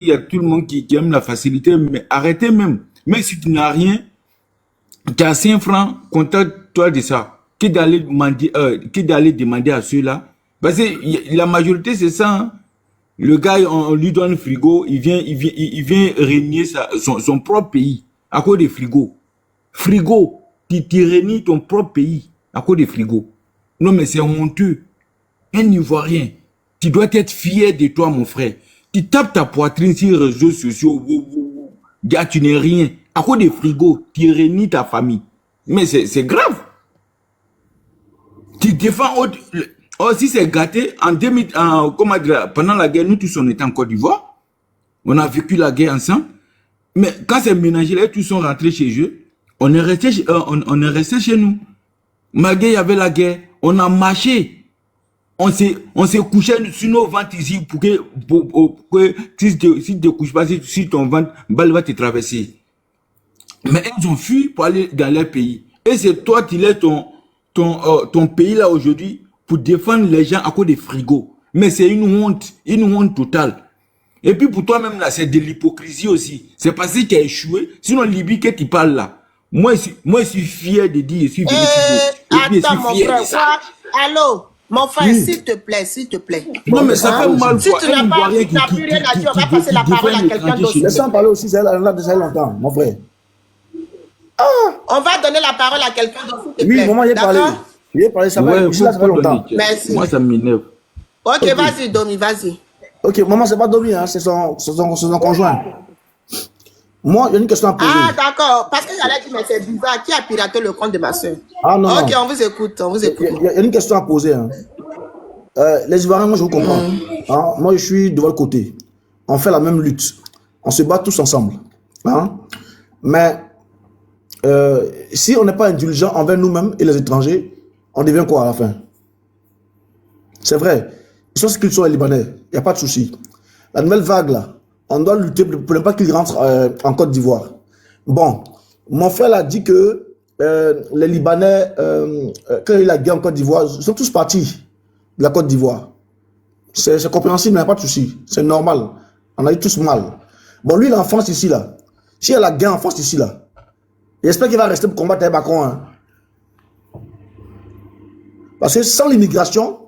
il y a tout le monde qui aime la facilité, mais arrêtez même. Même si tu n'as rien, tu as 5 francs, contente-toi de ça. Que d'aller demander à ceux-là. Parce que la majorité, c'est ça. Hein. Le gars, on lui donne le frigo, il vient régner son propre pays à cause des frigos. Frigo, tu régnes ton propre pays à cause des frigos. Non, mais c'est honteux. Un Ivoirien, tu dois être fier de toi, mon frère. Tu tapes ta poitrine sur les réseaux sociaux. Gars, tu n'es rien. À cause des frigos, tu régnes ta famille. Mais c'est grave. Tu défends autre. Oh, si c'est gâté, comment dire, pendant la guerre, nous tous on était en Côte d'Ivoire. On a vécu la guerre ensemble. Mais quand c'est mélangé, là, tous sont rentrés chez eux. On est resté chez nous. Malgré il y avait la guerre, on a marché. On s'est couché sur nos ventres ici pour que si tu ne te couches pas sur ton ventre, balle va te traverser. Mais ils ont fui pour aller dans leur pays. Et c'est toi qui laisses ton pays là aujourd'hui pour défendre les gens à cause des frigos. Mais c'est une honte totale. Et puis pour toi-même là, c'est de l'hypocrisie aussi. C'est parce que tu as échoué. Sinon, Libye, que tu parles là. Moi, je suis fier de dire, je suis venu attends, mon frère, quoi? Allô? Mon frère, s'il te plaît, s'il te plaît. Non, mais ça fait mal. Si tu n'as pas plus rien à dire, on va passer la parole à quelqu'un d'autre. Laisse-moi parler aussi, ça fait longtemps, mon frère. On va donner la parole à quelqu'un d'autre, s'il te plaît. Oui, maman, il a parlé. Il a parlé, ça fait longtemps. Merci. Moi, ça m'énerve. Ok, vas-y, Domi, vas-y. Ok, maman, c'est pas Domi, hein, c'est son conjoint. Moi, il y a une question à poser. Ah, d'accord. Parce que j'allais dire, mais c'est bizarre. Qui a piraté le compte de ma soeur? Ah, non. Ok, on vous écoute, on vous écoute. Il y a une question à poser. Hein. Les Ivoiriens, moi, je vous comprends. Hein? Moi, je suis de votre côté. On fait la même lutte. On se bat tous ensemble. Hein? Mais si on n'est pas indulgent envers nous-mêmes et les étrangers, on devient quoi à la fin? C'est vrai. Ils sont ce qu'ils sont, les Libanais. Il n'y a pas de souci. La nouvelle vague, là, on doit lutter pour ne pas qu'ils rentrent en Côte d'Ivoire. Bon, mon frère a dit que les Libanais, quand il y a la guerre en Côte d'Ivoire, ils sont tous partis de la Côte d'Ivoire. C'est compréhensible, mais il n'y a pas de souci. C'est normal. On a eu tous mal. Bon, lui, il est en France ici, là. S'il y a la guerre en France ici, là, j'espère qu'il va rester pour combattre les Macron. Hein. Parce que sans l'immigration,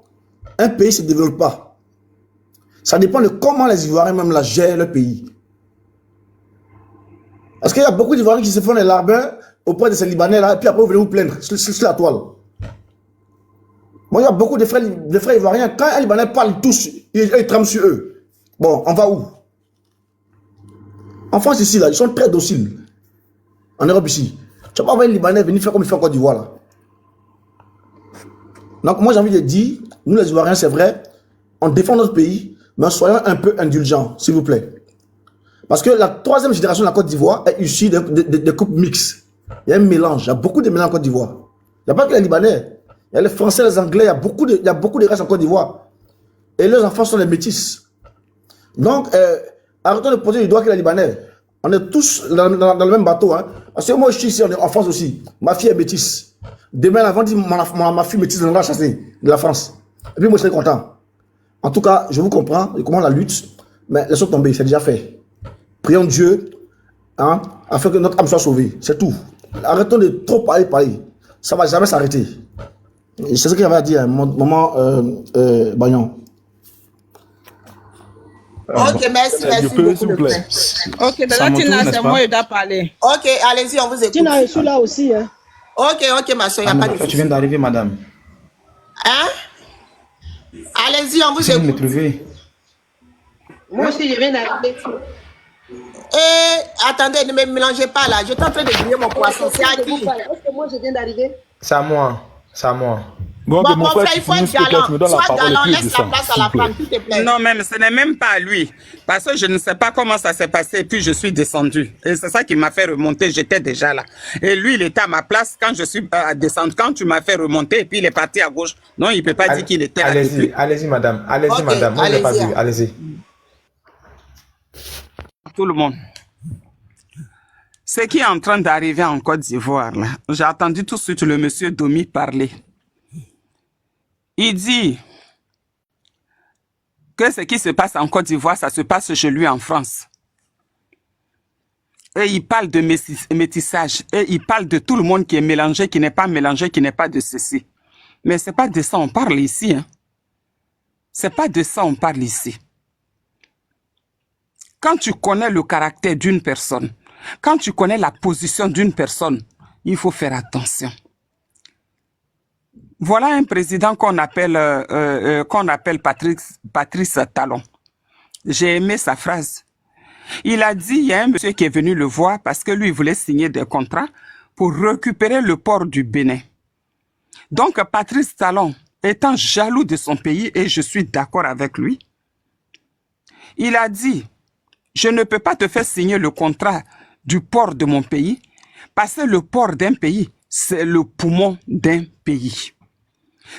un pays ne se développe pas. Ça dépend de comment les Ivoiriens même la gèrent le pays. Parce qu'il y a beaucoup d'Ivoiriens qui se font les larbins auprès de ces Libanais-là, et puis après vous venez vous plaindre sur la toile. Moi, il y a beaucoup de frères Ivoiriens, quand un Libanais parle tous, ils trament sur eux. Bon, on va où? En France ici, là, ils sont très dociles. En Europe ici. Tu vas pas voir un Libanais venir faire comme il fait en Côte d'Ivoire, là. Donc moi j'ai envie de dire, nous les Ivoiriens, c'est vrai, on défend notre pays, mais soyons un peu indulgents, s'il vous plaît. Parce que la troisième génération de la Côte d'Ivoire est issue de couples mixtes. Il y a un mélange, il y a beaucoup de mélanges en Côte d'Ivoire. Il n'y a pas que les Libanais, il y a les Français, les Anglais, il y a beaucoup de races en Côte d'Ivoire. Et leurs enfants sont les métis. Donc, arrêtons de poser du doigt que les Libanais. On est tous dans le même bateau. Hein. Parce que moi je suis ici, on est en France aussi. Ma fille est métisse. Demain, avant dit ma fille métisse viendra chasser de la France. Et puis moi je serai content. En tout cas, je vous comprends, je comprends la lutte, mais laissons tomber, c'est déjà fait. Prions Dieu, hein, afin que notre âme soit sauvée. C'est tout. Arrêtons de trop parler. Ça ne va jamais s'arrêter. C'est ce qu'il y avait à dire, maman Bagnon. Ok, merci beaucoup. S'il vous plaît. Ok, mais là, Tina, c'est moi qui dois parler. Ok, allez-y, on vous écoute. Tina, je suis là aussi. Hein. Ok, ma soeur, il n'y a pas de souci. Tu viens d'arriver, madame. Hein? Allez-y, on vous écoute. Me trouver. Moi aussi, je viens d'arriver. Attendez, ne me mélangez pas là. Je suis en train de griller mon poisson. C'est à qui? Est-ce que moi, je viens d'arriver? C'est à moi. C'est à moi. Bon, mon frère, il faut être galant. Sois galant, laisse la place à la femme, s'il te plaît. Non, même, ce n'est même pas à lui. Parce que je ne sais pas comment ça s'est passé. Et puis, je suis descendu. Et c'est ça qui m'a fait remonter. J'étais déjà là. Et lui, il était à ma place quand je suis descendu. Quand tu m'as fait remonter, et puis il est parti à gauche. Non, il ne peut pas dire qu'il était là. Allez-y, madame. Allez-y, madame. Moi, je n'ai pas vu. Allez-y. Tout le monde. Ce qui est en train d'arriver en Côte d'Ivoire, là, j'ai entendu tout de suite le monsieur Domi parler. Il dit que ce qui se passe en Côte d'Ivoire, ça se passe chez lui en France. Et il parle de métissage. Et il parle de tout le monde qui est mélangé, qui n'est pas mélangé, qui n'est pas de ceci. Mais c'est pas de ça on parle ici. Hein. C'est pas de ça on parle ici. Quand tu connais le caractère d'une personne, quand tu connais la position d'une personne, il faut faire attention. Voilà un président qu'on appelle Patrice Talon. J'ai aimé sa phrase. Il a dit, il y a un monsieur qui est venu le voir parce que lui, il voulait signer des contrats pour récupérer le port du Bénin. Donc, Patrice Talon, étant jaloux de son pays, et je suis d'accord avec lui, il a dit, je ne peux pas te faire signer le contrat du port de mon pays parce que le port d'un pays, c'est le poumon d'un pays.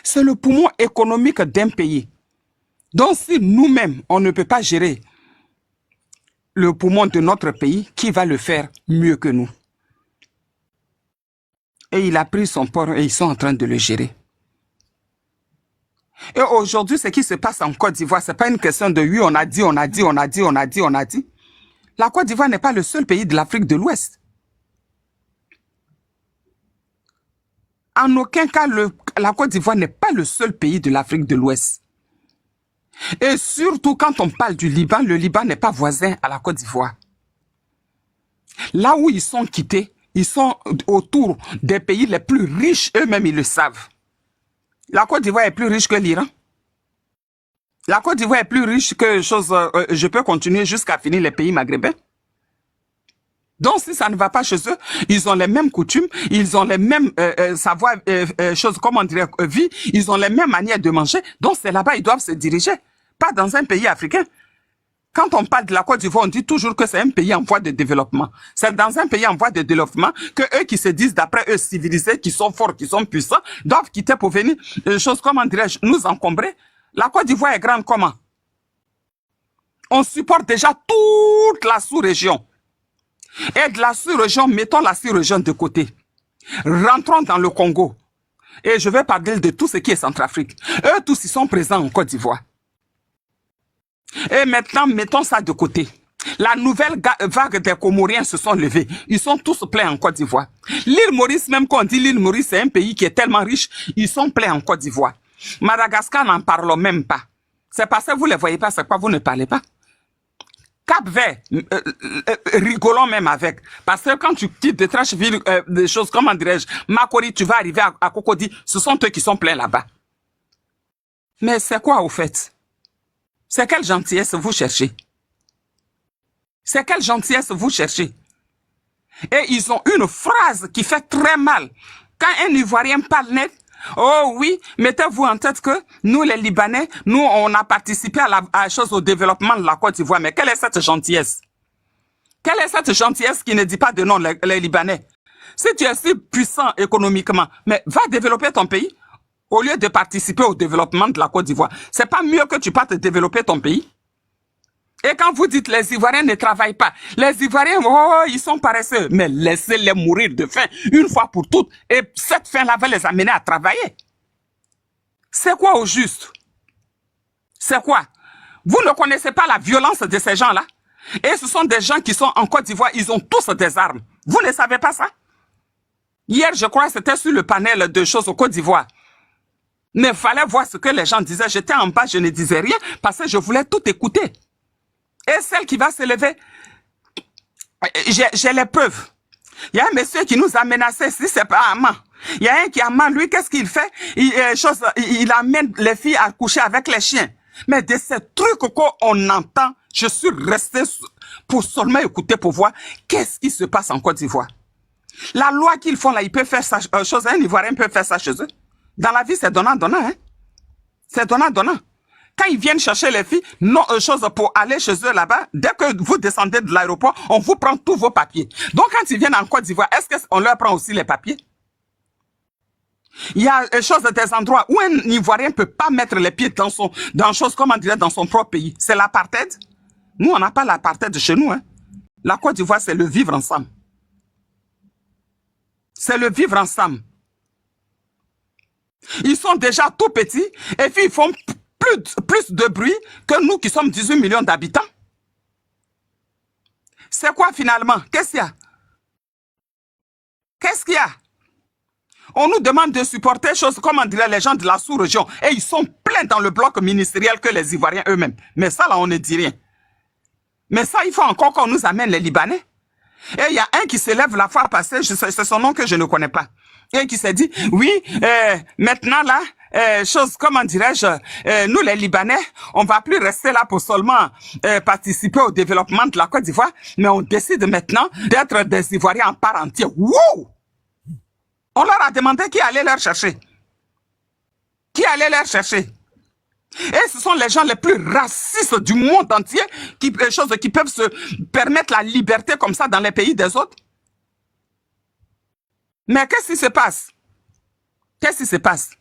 C'est le poumon économique d'un pays. Donc, si nous-mêmes, on ne peut pas gérer le poumon de notre pays, qui va le faire mieux que nous? Et il a pris son port et ils sont en train de le gérer. Et aujourd'hui, ce qui se passe en Côte d'Ivoire, ce n'est pas une question de oui, on a dit. La Côte d'Ivoire n'est pas le seul pays de l'Afrique de l'Ouest. En aucun cas, la Côte d'Ivoire n'est pas le seul pays de l'Afrique de l'Ouest. Et surtout quand on parle du Liban, le Liban n'est pas voisin à la Côte d'Ivoire. Là où ils sont quittés, ils sont autour des pays les plus riches, eux-mêmes ils le savent. La Côte d'Ivoire est plus riche que l'Iran. La Côte d'Ivoire est plus riche que je peux continuer jusqu'à finir les pays maghrébins. Donc si ça ne va pas chez eux, ils ont les mêmes coutumes, ils ont les mêmes vie, ils ont les mêmes manières de manger. Donc c'est là-bas ils doivent se diriger, pas dans un pays africain. Quand on parle de la Côte d'Ivoire, on dit toujours que c'est un pays en voie de développement. C'est dans un pays en voie de développement que eux qui se disent d'après eux civilisés, qui sont forts, qui sont puissants, doivent quitter pour venir, nous encombrer. La Côte d'Ivoire est grande comment? On supporte déjà toute la sous-région. Et de la sous-région, mettons la sous-région de côté. Rentrons dans le Congo. Et je vais parler de tout ce qui est Centrafrique. Eux tous, ils sont présents en Côte d'Ivoire. Et maintenant, mettons ça de côté. La nouvelle vague des Comoriens se sont levés. Ils sont tous pleins en Côte d'Ivoire. L'île Maurice, même quand on dit l'île Maurice, c'est un pays qui est tellement riche, ils sont pleins en Côte d'Ivoire. Madagascar n'en parle même pas. C'est parce que vous ne les voyez pas, c'est quoi vous ne parlez pas. Cap-Vert, rigolons même avec. Parce que quand tu quittes des Trasheville, des choses, comment dirais-je, Makori, tu vas arriver à Cocody, ce sont eux qui sont pleins là-bas. Mais c'est quoi au fait? C'est quelle gentillesse vous cherchez? C'est quelle gentillesse vous cherchez? Et ils ont une phrase qui fait très mal. Quand un Ivoirien parle net, oh oui, mettez-vous en tête que nous les Libanais, nous on a participé à la chose au développement de la Côte d'Ivoire. Mais quelle est cette gentillesse? Quelle est cette gentillesse qui ne dit pas de non les Libanais? Si tu es si puissant économiquement, mais va développer ton pays au lieu de participer au développement de la Côte d'Ivoire. C'est pas mieux que tu partes développer ton pays? Et quand vous dites les Ivoiriens ne travaillent pas, les Ivoiriens, oh, ils sont paresseux. Mais laissez-les mourir de faim une fois pour toutes. Et cette faim-là va les amener à travailler. C'est quoi au juste? C'est quoi? Vous ne connaissez pas la violence de ces gens-là? Et ce sont des gens qui sont en Côte d'Ivoire, ils ont tous des armes. Vous ne savez pas ça? Hier, je crois, c'était sur le panel de choses au Côte d'Ivoire. Mais il fallait voir ce que les gens disaient. J'étais en bas, je ne disais rien parce que je voulais tout écouter. Et celle qui va se lever, j'ai les preuves. Il y a un monsieur qui nous a menacés, si c'est pas Amman. Il y a un qui Amman, lui, qu'est-ce qu'il fait? Il amène les filles à coucher avec les chiens. Mais de ces trucs qu'on entend, je suis resté pour seulement écouter pour voir qu'est-ce qui se passe en Côte d'Ivoire. La loi qu'ils font là, ils peuvent faire ça, un Ivoirien peut faire ça chez eux. Dans la vie, c'est donnant-donnant, hein. C'est donnant-donnant. Quand ils viennent chercher les filles, non, chose pour aller chez eux là-bas, dès que vous descendez de l'aéroport, on vous prend tous vos papiers. Donc quand ils viennent en Côte d'Ivoire, est-ce qu'on leur prend aussi les papiers? Il y a des endroits où un Ivoirien ne peut pas mettre les pieds dans son propre pays. C'est l'apartheid. Nous, on n'a pas l'apartheid chez nous, hein. La Côte d'Ivoire, c'est le vivre ensemble. C'est le vivre ensemble. Ils sont déjà tout petits et puis ils font plus de bruit que nous qui sommes 18 millions d'habitants. C'est quoi finalement? Qu'est-ce qu'il y a? Qu'est-ce qu'il y a? On nous demande de supporter choses, comme on dirait les gens de la sous-région. Et ils sont pleins dans le bloc ministériel que les Ivoiriens eux-mêmes. Mais ça, là, on ne dit rien. Mais ça, il faut encore qu'on nous amène les Libanais. Et il y a un qui s'élève la fois passée, c'est son nom que je ne connais pas. Et qui s'est dit, oui, maintenant là, comment dirais-je, nous les Libanais, on va plus rester là pour seulement participer au développement de la Côte d'Ivoire, mais on décide maintenant d'être des Ivoiriens en part entière. Wouh! On leur a demandé qui allait leur chercher. Qui allait leur chercher? Et ce sont les gens les plus racistes du monde entier qui peuvent se permettre la liberté comme ça dans les pays des autres. Mais qu'est-ce qui se passe? Qu'est-ce qui se passe?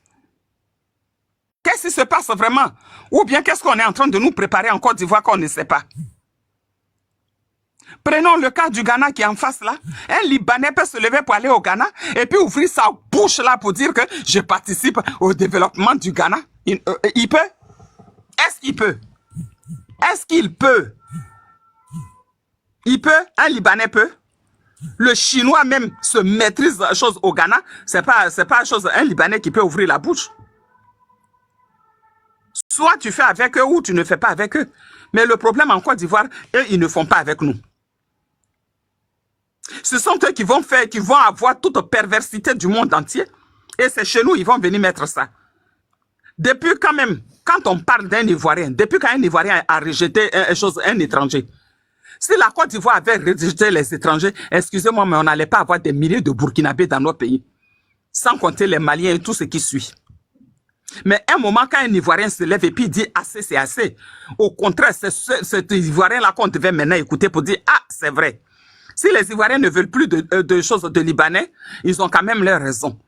Qu'est-ce qui se passe vraiment? Ou bien qu'est-ce qu'on est en train de nous préparer en Côte d'Ivoire qu'on ne sait pas? Prenons le cas du Ghana qui est en face là. Un Libanais peut se lever pour aller au Ghana et puis ouvrir sa bouche là pour dire que je participe au développement du Ghana. Il peut? Est-ce qu'il peut? Est-ce qu'il peut? Il peut? Un Libanais peut? Le Chinois même se maîtrise la chose au Ghana. C'est pas chose, un Libanais qui peut ouvrir la bouche. Soit tu fais avec eux ou tu ne fais pas avec eux. Mais le problème en Côte d'Ivoire, eux, ils ne font pas avec nous. Ce sont eux qui vont avoir toute perversité du monde entier. Et c'est chez nous, ils vont venir mettre ça. Depuis quand même, quand on parle d'un Ivoirien, depuis qu'un Ivoirien a rejeté un étranger, si la Côte d'Ivoire avait rejeté les étrangers, excusez-moi, mais on n'allait pas avoir des milliers de Burkinabés dans nos pays. Sans compter les Maliens et tout ce qui suit. Mais un moment, quand un Ivoirien se lève et puis dit assez, c'est assez. Au contraire, c'est cet Ivoirien-là qu'on devait maintenant écouter pour dire, ah, c'est vrai. Si les Ivoiriens ne veulent plus de choses de Libanais, ils ont quand même leur raison.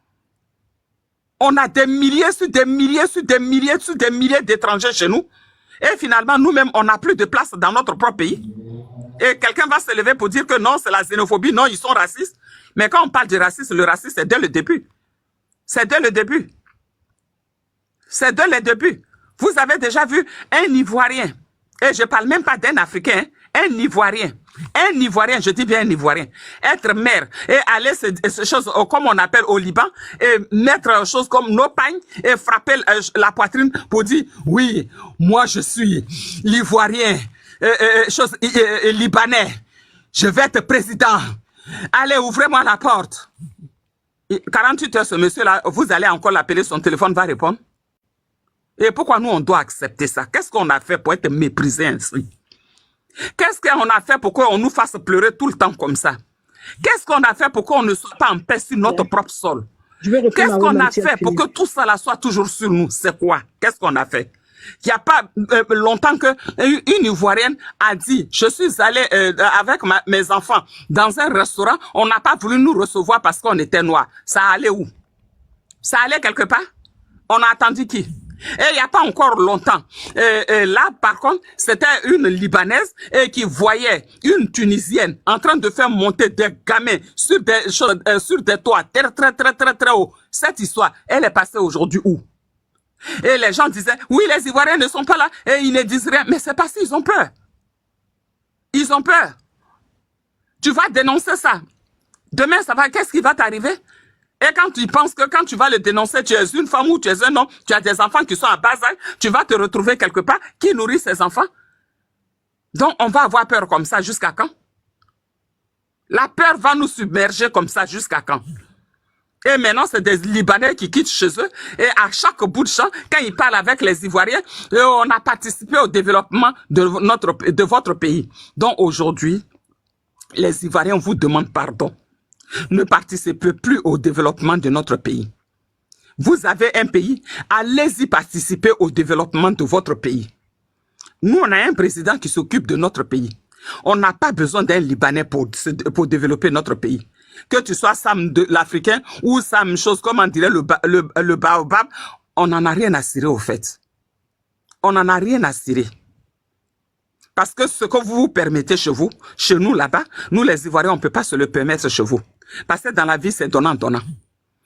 On a des milliers sur des milliers sur des milliers sur des milliers d'étrangers chez nous. Et finalement, nous-mêmes, on n'a plus de place dans notre propre pays. Et quelqu'un va se lever pour dire que non, c'est la xénophobie, non, ils sont racistes. Mais quand on parle de racisme, le racisme, c'est dès le début. C'est dès le début. C'est dès le début. Vous avez déjà vu un Ivoirien, et je ne parle même pas d'un Africain, un Ivoirien, je dis bien un Ivoirien, être maire et aller ces choses comme on appelle au Liban et mettre choses comme nos pagnes et frapper la poitrine pour dire oui, moi je suis l'Ivoirien, libanais, je vais être président. Allez, ouvrez-moi la porte. 48 heures, ce monsieur-là, vous allez encore l'appeler, son téléphone va répondre. Et pourquoi nous, on doit accepter ça? Qu'est-ce qu'on a fait pour être méprisé ainsi? Qu'est-ce qu'on a fait pour qu'on nous fasse pleurer tout le temps comme ça? Qu'est-ce qu'on a fait pour qu'on ne soit pas en paix sur notre propre sol? Qu'est-ce qu'on a fait pour que tout ça là soit toujours sur nous? C'est quoi? Qu'est-ce qu'on a fait? Il n'y a pas longtemps qu'une Ivoirienne a dit, je suis allée avec mes enfants dans un restaurant, on n'a pas voulu nous recevoir parce qu'on était noirs. Ça allait où? Ça allait quelque part? On a attendu qui? Et il n'y a pas encore longtemps. Là, par contre, c'était une Libanaise qui voyait une Tunisienne en train de faire monter des gamins sur des toits très haut. Cette histoire, elle est passée aujourd'hui où? Et les gens disaient, oui, les Ivoiriens ne sont pas là et ils ne disent rien. Mais c'est parce qu'ils ont peur. Ils ont peur. Tu vas dénoncer ça. Demain, ça va, qu'est-ce qui va t'arriver? Et quand tu penses que quand tu vas le dénoncer, tu es une femme ou tu es un homme, tu as des enfants qui sont à bas âge, tu vas te retrouver quelque part, qui nourrit ces enfants? Donc, on va avoir peur comme ça jusqu'à quand? La peur va nous submerger comme ça jusqu'à quand? Et maintenant, c'est des Libanais qui quittent chez eux. Et à chaque bout de champ, quand ils parlent avec les Ivoiriens, on a participé au développement de votre pays. Donc, aujourd'hui, les Ivoiriens vous demandent pardon. Ne participez plus au développement de notre pays. Vous avez un pays, allez-y participer au développement de votre pays. Nous, on a un président qui s'occupe de notre pays. On n'a pas besoin d'un Libanais pour développer notre pays. Que tu sois Sam de l'Africain ou Sam chose, comme on dirait le baobab, on n'en a rien à cirer au fait. On n'en a rien à cirer. Parce que ce que vous vous permettez chez nous là-bas, nous les Ivoiriens, on ne peut pas se le permettre chez vous. Parce que dans la vie, c'est donnant-donnant.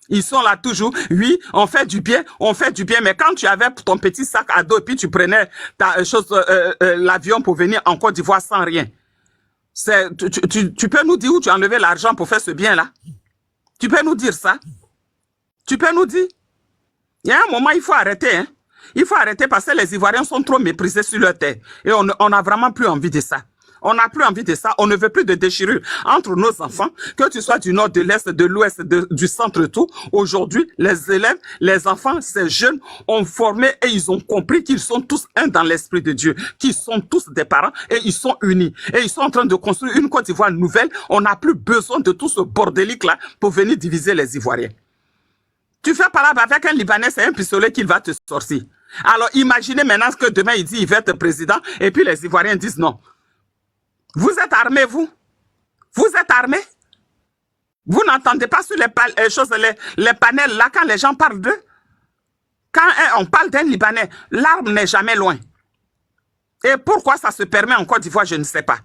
Ils sont là toujours. Oui, on fait du bien, mais quand tu avais ton petit sac à dos et puis tu prenais l'avion pour venir en Côte d'Ivoire sans rien, tu peux nous dire où tu as enlevé l'argent pour faire ce bien-là? Tu peux nous dire ça? Tu peux nous dire? Il y a un moment, il faut arrêter. Hein? Il faut arrêter parce que les Ivoiriens sont trop méprisés sur leur terre. Et on n'a vraiment plus envie de ça. On n'a plus envie de ça. On ne veut plus de déchirure entre nos enfants, que tu sois du nord, de l'est, de l'ouest, du centre, tout. Aujourd'hui, les élèves, les enfants, ces jeunes ont formé et ils ont compris qu'ils sont tous un dans l'esprit de Dieu, qu'ils sont tous des parents et ils sont unis. Et ils sont en train de construire une Côte d'Ivoire nouvelle. On n'a plus besoin de tout ce bordélique-là pour venir diviser les Ivoiriens. Tu fais par là avec un Libanais, c'est un pistolet qu'il va te sortir. Alors imaginez maintenant que demain il dit il va être président et puis les Ivoiriens disent non. Vous êtes armés, vous? Vous êtes armés? Vous n'entendez pas sur les panels là quand les gens parlent d'eux? Quand on parle d'un Libanais, l'arme n'est jamais loin. Et pourquoi ça se permet en Côte d'Ivoire, je ne sais pas.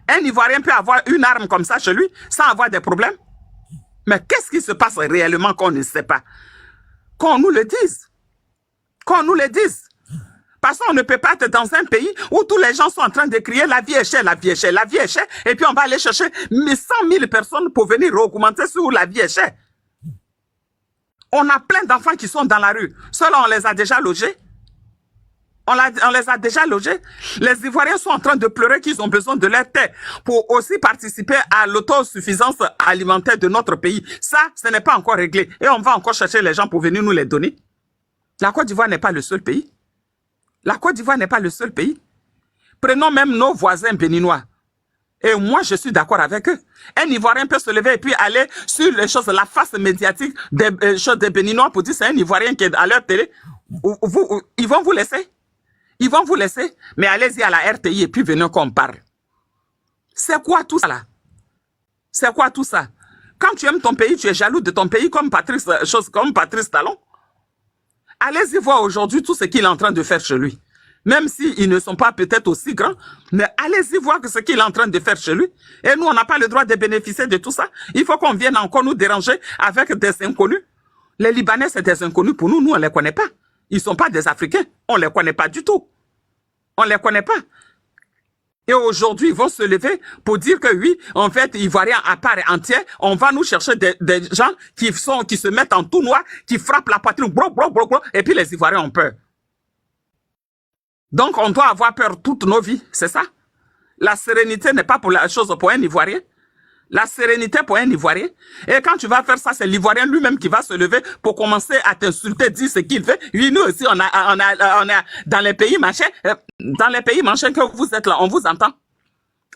Un Ivoirien peut avoir une arme comme ça chez lui sans avoir des problèmes? Mais qu'est-ce qui se passe réellement qu'on ne sait pas? Qu'on nous le dise. Qu'on nous le dise. Parce qu'on ne peut pas être dans un pays où tous les gens sont en train de crier la vie est chère, la vie est chère, la vie est chère. Et puis on va aller chercher 100 000 personnes pour venir augmenter sur la vie est chère. On a plein d'enfants qui sont dans la rue. Ceux-là, on les a déjà logés. On les a déjà logés. Les Ivoiriens sont en train de pleurer qu'ils ont besoin de leur terre pour aussi participer à l'autosuffisance alimentaire de notre pays. Ça, ce n'est pas encore réglé. Et on va encore chercher les gens pour venir nous les donner. La Côte d'Ivoire n'est pas le seul pays. La Côte d'Ivoire n'est pas le seul pays. Prenons même nos voisins béninois. Et moi, je suis d'accord avec eux. Un Ivoirien peut se lever et puis aller sur les choses, la face médiatique des choses des Béninois pour dire c'est un Ivoirien qui est à leur télé. Ils vont vous laisser. Ils vont vous laisser. Mais allez-y à la RTI et puis venez qu'on parle. C'est quoi tout ça là? C'est quoi tout ça? Quand tu aimes ton pays, tu es jaloux de ton pays comme Patrice Talon. Allez-y voir aujourd'hui tout ce qu'il est en train de faire chez lui. Même s'ils ne sont pas peut-être aussi grands, mais allez-y voir ce qu'il est en train de faire chez lui. Et nous, on n'a pas le droit de bénéficier de tout ça. Il faut qu'on vienne encore nous déranger avec des inconnus. Les Libanais, c'est des inconnus pour nous. Nous, on ne les connaît pas. Ils ne sont pas des Africains. On ne les connaît pas du tout. On ne les connaît pas. Et aujourd'hui, ils vont se lever pour dire que oui, en fait, Ivoiriens à part entière, on va nous chercher des gens qui se mettent en tout noir, qui frappent la poitrine, et puis les Ivoiriens ont peur. Donc, on doit avoir peur toutes nos vies, c'est ça? La sérénité n'est pas pour la chose pour un Ivoirien. La sérénité pour un Ivoirien. Et quand tu vas faire ça, c'est l'Ivoirien lui-même qui va se lever pour commencer à t'insulter, dire ce qu'il fait. Oui, nous aussi, on a dans les pays machin, que vous êtes là, on vous entend.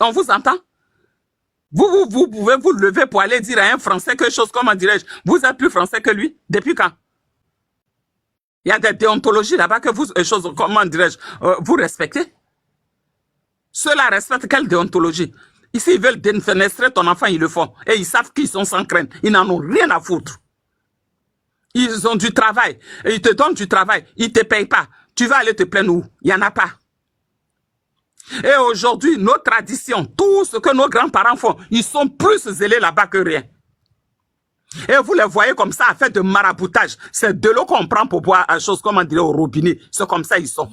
On vous entend. Vous pouvez vous lever pour aller dire à un Français quelque chose, comment dirais-je, vous êtes plus Français que lui. Depuis quand? Il y a des déontologies là-bas que vous, comment dirais-je, vous respectez. Ceux-là respectent quelle déontologie? Ici, ils veulent défenestrer ton enfant, ils le font. Et ils savent qu'ils sont sans crainte. Ils n'en ont rien à foutre. Ils ont du travail. Et ils te donnent du travail. Ils ne te payent pas. Tu vas aller te plaindre où? Il n'y en a pas. Et aujourd'hui, nos traditions, tout ce que nos grands-parents font, ils sont plus zélés là-bas que rien. Et vous les voyez comme ça, à faire de maraboutage. C'est de l'eau qu'on prend pour boire à chose, comme on dirait au robinet. C'est comme ça ils sont.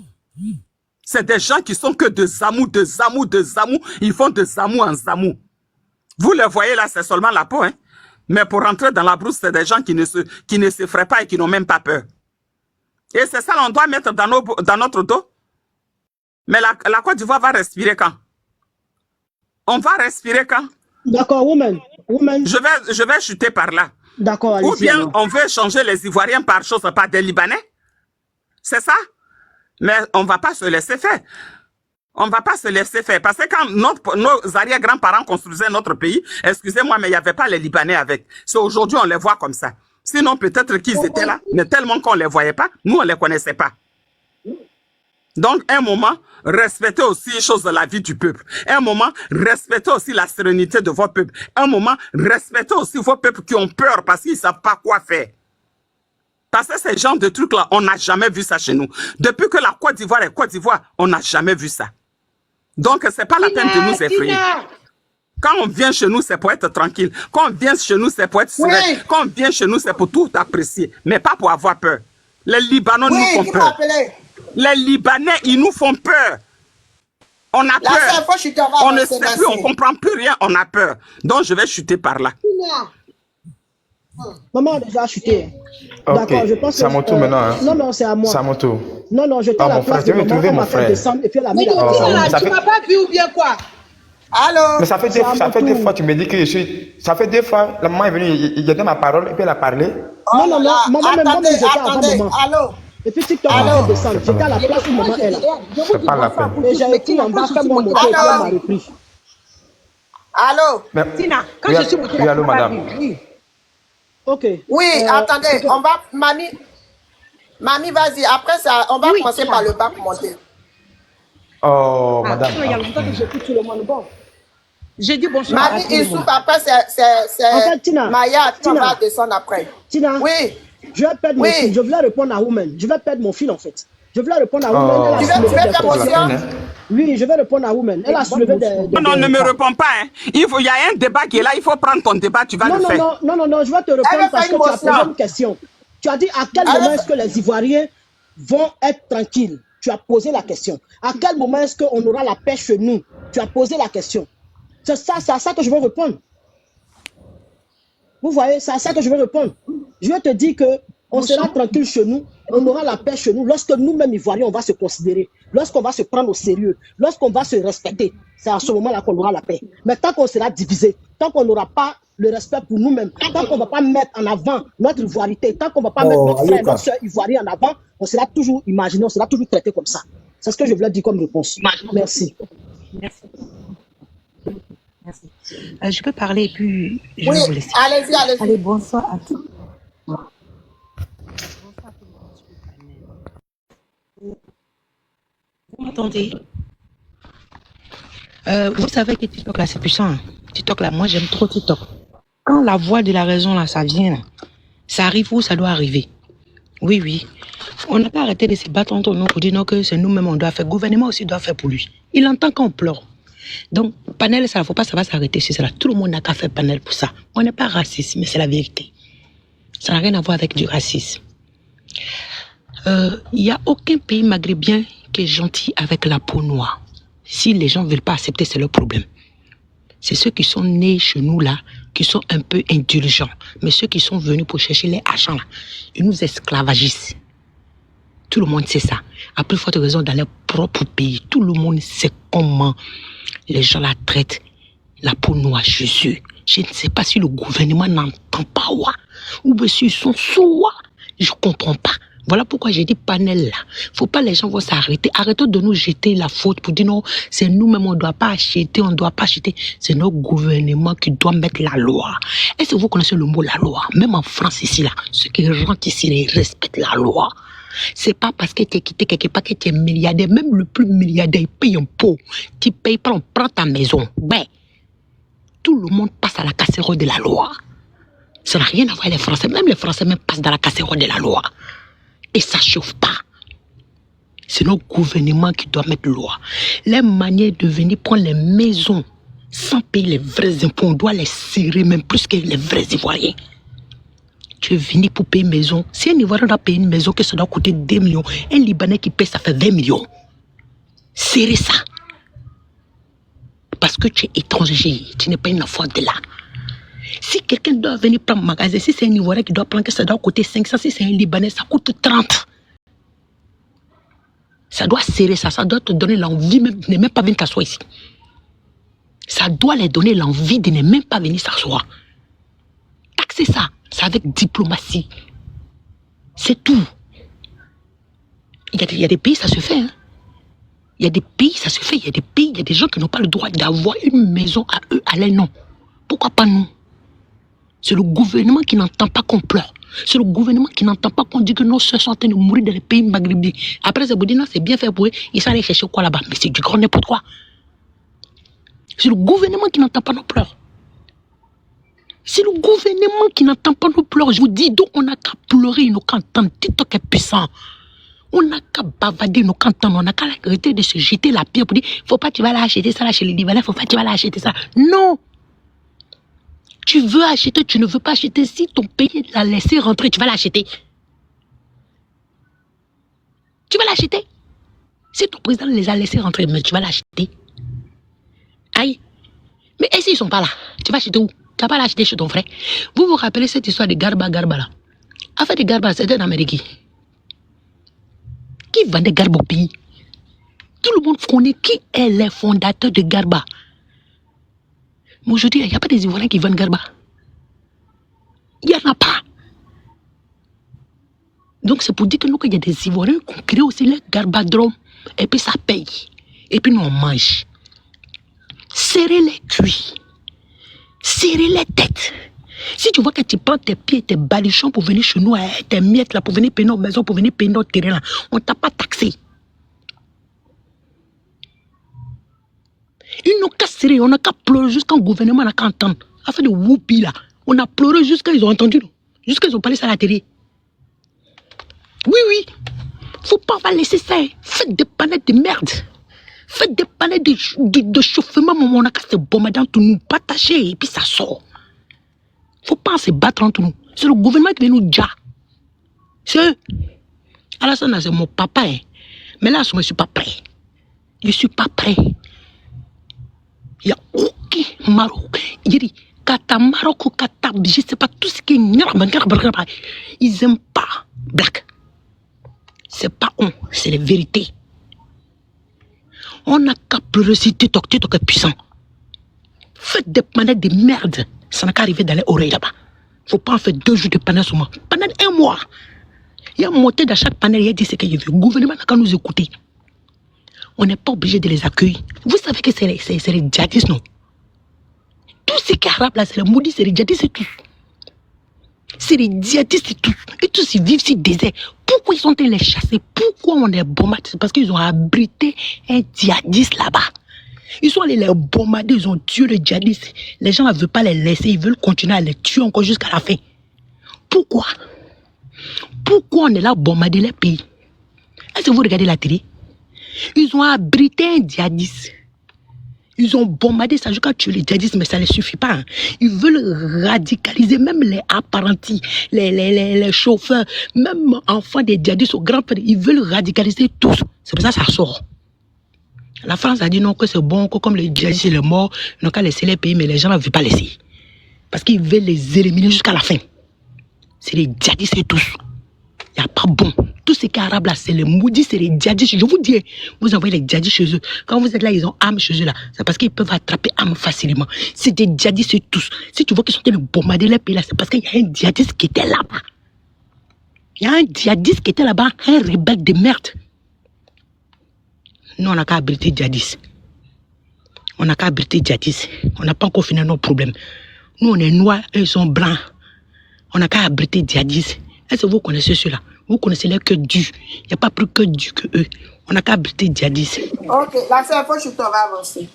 C'est des gens qui sont que de zamou. Ils font de zamou en zamou. Vous les voyez là, c'est seulement la peau. Hein? Mais pour rentrer dans la brousse, c'est des gens qui ne s'effraient pas et qui n'ont même pas peur. Et c'est ça qu'on doit mettre dans notre dos. Mais la Côte d'Ivoire va respirer quand? On va respirer quand? D'accord, woman. Je vais chuter par là. D'accord, allez-y. Ou bien on veut changer les Ivoiriens par des Libanais. C'est ça? Mais on ne va pas se laisser faire. On ne va pas se laisser faire. Parce que quand nos arrière-grands-parents construisaient notre pays, excusez-moi, mais il n'y avait pas les Libanais avec. C'est aujourd'hui on les voit comme ça. Sinon, peut-être qu'ils étaient là, mais tellement qu'on ne les voyait pas, nous, on ne les connaissait pas. Donc, un moment, respectez aussi les choses de la vie du peuple. Un moment, respectez aussi la sérénité de votre peuple. Un moment, respectez aussi vos peuples qui ont peur parce qu'ils ne savent pas quoi faire. Parce que ces genres de trucs-là, on n'a jamais vu ça chez nous. Depuis que la Côte d'Ivoire est Côte d'Ivoire, on n'a jamais vu ça. Donc, ce n'est pas la peine de nous effrayer. Quand on vient chez nous, c'est pour être tranquille. Quand on vient chez nous, c'est pour être serein. Oui. Quand on vient chez nous, c'est pour tout apprécier. Mais pas pour avoir peur. Les Libanais Oui, nous font qui peur. m'a appelé? Les Libanais, ils nous font peur. On a La peur. seule fois, je suis tombée On avec ne ce sait plus, on Nassim. comprend plus rien, on a peur. Donc je vais chuter par là. Maman a déjà chuté. Ok, D'accord, je pense c'est à mon tour maintenant. Hein. Non, non, c'est à moi. C'est à mon tour. Non, non, j'étais Ah, à la mon frère, place tu de veux maman, trouver on mon m'a fait frère. descendre et puis elle a mis Mais la dis personne. là, ça tu fait- m'as pas vu ou bien quoi? Allô? Mais ça fait C'est à mon deux tour. fois, tu me dis que je suis. Ça fait 2 fois, la maman est venue, il donné ma parole et puis elle a parlé. Non, non, non, moi-même, Attendez, j'étais avant attendez. maman. Allô? Et puis TikTok m'a fait descendre. J'étais à la place où maman est là. C'est pas la peine. Et j'ai été en bas quand moi monté et puis elle m'a repris. Allô? Mais- Tina, quand oui, je suis montée oui, là, allô, tu m'as pas madame. vu. Oui. Ok. Oui, attendez, on va, Mamie, vas-y, après ça, on va Oui, commencer Tina. par le bas pour monter. Oh, Ah, madame. il y a longtemps que j'écoute tout le monde. Bon. J'ai dit bonsoir à Mamie, tout le il monde. souffre, après c'est En fait, Tina, Maya, tu Tina. vas descendre après. Tina, Oui, je vais perdre Oui. mon fil. Je voulais répondre à Woman. Je vais perdre mon fil en fait. Je voulais répondre à Woman. Elle a Tu veux soulevé faire des ta questions. motion? Oui, je vais répondre à Woman. Elle a soulevé des Non, ne me cas. réponds pas. Hein. Il y a un débat qui est là, il faut prendre ton débat, tu vas Non, le non, faire. non, non, non, non, je vais te Elle répondre veut parce faire que une tu as posé motion. une question. Tu as dit à quel Elle moment veut est-ce que les Ivoiriens vont être tranquilles? Tu as posé la question. À quel moment est-ce qu'on aura la paix chez nous? Tu as posé la question. C'est à ça que je veux répondre. Vous voyez, c'est à ça que je veux répondre. Je vais te dire qu'on sera tranquille chez nous, on aura la paix chez nous lorsque nous-mêmes Ivoiriens, on va se considérer, lorsqu'on va se prendre au sérieux, lorsqu'on va se respecter. C'est à ce moment-là qu'on aura la paix. Mais tant qu'on sera divisé, tant qu'on n'aura pas le respect pour nous-mêmes, tant qu'on ne va pas mettre en avant notre ivoirité, tant qu'on ne va pas mettre notre frère, notre soeur ivoirien en avant, on sera toujours imaginé, on sera toujours traité comme ça. C'est ce que je voulais dire comme réponse. Merci. Merci. Merci. Je peux parler et puis je Oui, vais vous laisser. allez-y, allez-y. Allez, bonsoir à tous. Vous m'entendez? Vous savez que TikTok là c'est puissant. TikTok là, moi j'aime trop TikTok. Quand la voix de la raison là, ça vient, là, ça arrive où ça doit arriver. Oui, oui. On n'a pas arrêté de se battre entre nous pour dire non que c'est nous-mêmes on doit faire. Le gouvernement aussi doit faire pour lui. Il entend qu'on pleure. Donc, panel, ça ne faut pas, ça va s'arrêter sur cela. Tout le monde n'a qu'à faire panel pour ça. On n'est pas raciste, mais c'est la vérité. Ça n'a rien à voir avec du racisme. Il n'y a aucun pays maghrébien qui est gentil avec la peau noire. Si les gens ne veulent pas accepter, c'est leur problème. C'est ceux qui sont nés chez nous là, qui sont un peu indulgents. Mais ceux qui sont venus pour chercher les argent là, ils nous esclavagisent. Tout le monde sait ça. À plus forte raison dans leur propre pays. Tout le monde sait comment les gens la traitent. La peau noire, Jésus. Je ne sais pas si le gouvernement n'entend pas ou bien s'ils sont sourds. Je ne comprends pas. Voilà pourquoi j'ai dit panel là. Faut pas les gens vont s'arrêter. Arrêtons de nous jeter la faute pour dire non, c'est nous-mêmes, on ne doit pas acheter, on ne doit pas acheter. C'est notre gouvernement qui doit mettre la loi. Est-ce que vous connaissez le mot la loi? Même en France ici là, ceux qui rentrent ici, ils respectent la loi. C'est pas parce que tu es quitté quelque part que tu es milliardaire. Même le plus milliardaire, il paye un pot. Tu payes pas, on prend ta maison. Ben, tout le monde passe à la casserole de la loi. Ça n'a rien à voir avec les Français. Même les Français même passent dans la casserole de la loi. Et ça chauffe pas. C'est notre gouvernement qui doit mettre loi. Les manières de venir prendre les maisons sans payer les vrais impôts, on doit les serrer même plus que les vrais Ivoiriens. Tu es venu pour payer une maison. Si un Ivoirien doit payer une maison, que ça doit coûter 2 millions, un Libanais qui paye, ça fait 20 millions. Serrez ça. Parce que tu es étranger, tu n'es pas une enfant de là. Si quelqu'un doit venir prendre un magasin, si c'est un Ivoirien qui doit prendre, que ça doit coûter 500, si c'est un Libanais, ça coûte 30. Ça doit serrer ça, ça doit te donner l'envie même de ne même pas venir t'asseoir ici. Ça doit les donner l'envie de ne même pas venir s'asseoir. Taxer ça, c'est avec diplomatie. C'est tout. Il y a des pays, ça se fait. Hein. Il y a des pays, ça se fait. Il y a des pays, il y a des gens qui n'ont pas le droit d'avoir une maison à eux, à leur nom. Pourquoi pas nous? C'est le gouvernement qui n'entend pas qu'on pleure. C'est le gouvernement qui n'entend pas qu'on dit que nos soeurs sont en train de mourir dans les pays maghrébins. Après, ça vous dit non, c'est bien fait pour eux. Ils sont allés chercher quoi là-bas? Mais c'est du grand n'importe quoi. C'est le gouvernement qui n'entend pas nos pleurs. C'est le gouvernement qui n'entend pas nos pleurs. Je vous dis, donc on n'a qu'à pleurer, il n'a qu'à entendre. TikTok est puissant. On n'a qu'à bavader, nos cantons, on n'a qu'à arrêter de se jeter la pierre pour dire faut pas tu vas aller acheter ça là chez les Libanais, faut pas tu vas aller acheter ça. Non! Tu veux acheter, tu ne veux pas acheter. Si ton pays l'a laissé rentrer, tu vas l'acheter. Tu vas l'acheter. Si ton président les a laissés rentrer, mais tu vas l'acheter. Aïe. Mais et s'ils ne sont pas là, tu vas acheter où? Tu vas pas l'acheter chez ton frère. Vous vous rappelez cette histoire de Garba là? Affaire de Garba, c'était un Américain. Qui vendait Garba au pays? Tout le monde connaît qui est le fondateur de Garba. Mais aujourd'hui, il n'y a pas des Ivoiriens qui vendent Garba. Il n'y en a pas. Donc c'est pour dire que nous, qu'il y a des Ivoiriens qui ont créé aussi le Garbadrome. Et puis ça paye. Et puis nous, on mange. Serrez les cuits. Serrez les têtes. Si tu vois que tu prends tes pieds, tes balichons pour venir chez nous, tes miettes là, pour venir payer nos maisons, pour venir payer notre terrain là, on ne t'a pas taxé. Ils n'ont qu'à serrer, on n'a qu'à pleurer jusqu'à le gouvernement n'a qu'à entendre. Afin de whoopi là, on a pleuré jusqu'à ils ont entendu, jusqu'à ils ont parlé ça à la télé. Oui, oui. Faut pas laisser ça. Faites des panettes de merde. Faites des panettes de chauffement, on a qu'à se bombarder entre nous, partager et puis ça sort. Faut pas se battre entre nous. C'est le gouvernement qui vient nous dire. C'est eux. Alassane, c'est mon papa. Hein. Mais là, je ne suis pas prêt. Je ne suis pas prêt. Il n'y a aucun Maroc. Il dit, Kata Maroc ou Kata, je ne sais pas, tout ce qui est... Ils n'aiment pas Black. C'est pas on, c'est la vérité. On n'a qu'à pleurer si TikTok est puissant. Faites des panettes de merde. Ça n'a qu'à arriver dans les oreilles là-bas. Faut pas en faire 2 jours de panel sur moi. Panel 1 mois. Il y a monté dans chaque panel, il y a dit ce qu'il veut. Le gouvernement n'a qu'à nous écouter. On n'est pas obligé de les accueillir. Vous savez que c'est les djihadistes, non? Tout ce qui est arabe là, c'est les maudits, c'est les djihadistes et tout. C'est les djihadistes et tout. Et tous ils vivent sur le désert. Pourquoi ils sont en train de les chasser? Pourquoi on les bombarde? C'est parce qu'ils ont abrité un djihadiste là-bas. Ils sont allés les bombarder, ils ont tué le djihadiste. Les gens ne veulent pas les laisser, ils veulent continuer à les tuer encore jusqu'à la fin. Pourquoi? Pourquoi on est là à bombarder les pays? Est-ce que vous regardez la télé? Ils ont abrité un djihadiste. Ils ont bombardé ça jusqu'à tuer les djihadistes, mais ça ne suffit pas. Hein. Ils veulent radicaliser même les apprentis, les chauffeurs, même enfants des djihadistes au grand frère. Ils veulent radicaliser tous. C'est pour ça que ça sort. La France a dit non, que c'est bon, que comme les djihadistes sont morts, ils n'ont qu'à laisser les pays, mais les gens ne veulent pas laisser. Parce qu'ils veulent les éliminer jusqu'à la fin. C'est les djihadistes et tous. Il n'y a pas bon. Tout ce qui est arabe là, c'est les maudits, c'est les djihadistes. Je vous dis, vous envoyez les djihadistes chez eux. Quand vous êtes là, ils ont armes chez eux là. C'est parce qu'ils peuvent attraper armes facilement. C'est des djihadistes et tous. Si tu vois qu'ils sont en train de bombarder les pays là, c'est parce qu'il y a un djihadiste qui était là-bas. Il y a un djihadiste qui était là-bas, un rebelle de merde. Nous, on n'a qu'à abriter djihadistes. On n'a qu'à abriter djihadistes. On n'a pas encore fini nos problèmes. Nous, on est noirs et ils sont blancs. On n'a qu'à abriter djihadistes. Est-ce que vous connaissez ceux-là? Vous connaissez les que du. Il n'y a pas plus que du que eux. On n'a qu'à abriter djihadistes. Ok, la seule fois, je t'en vais avancer.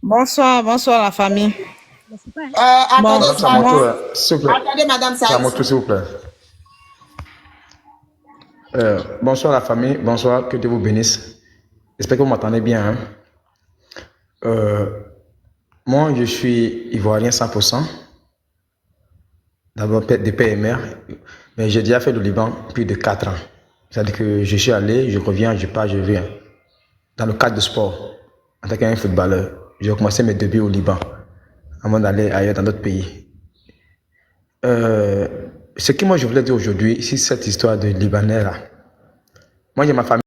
Bonsoir, bonsoir la famille. Attendez, C'est à mon tour, s'il vous plaît. attendez, madame C'est à mon Saïs. tour, s'il vous plaît. Bonsoir la famille, bonsoir, que Dieu vous bénisse. J'espère que vous m'entendez bien. Hein. Moi, je suis ivoirien 100%. D'abord de père et mère, mais j'ai déjà fait le Liban plus de 4 ans. C'est-à-dire que je suis allé, je reviens, je pars, je viens. Dans le cadre de sport, en tant qu'un footballeur, j'ai commencé mes débuts au Liban, avant d'aller ailleurs dans d'autres pays. Ce que moi je voulais dire aujourd'hui, c'est cette histoire de Libanais là. Moi j'ai ma famille.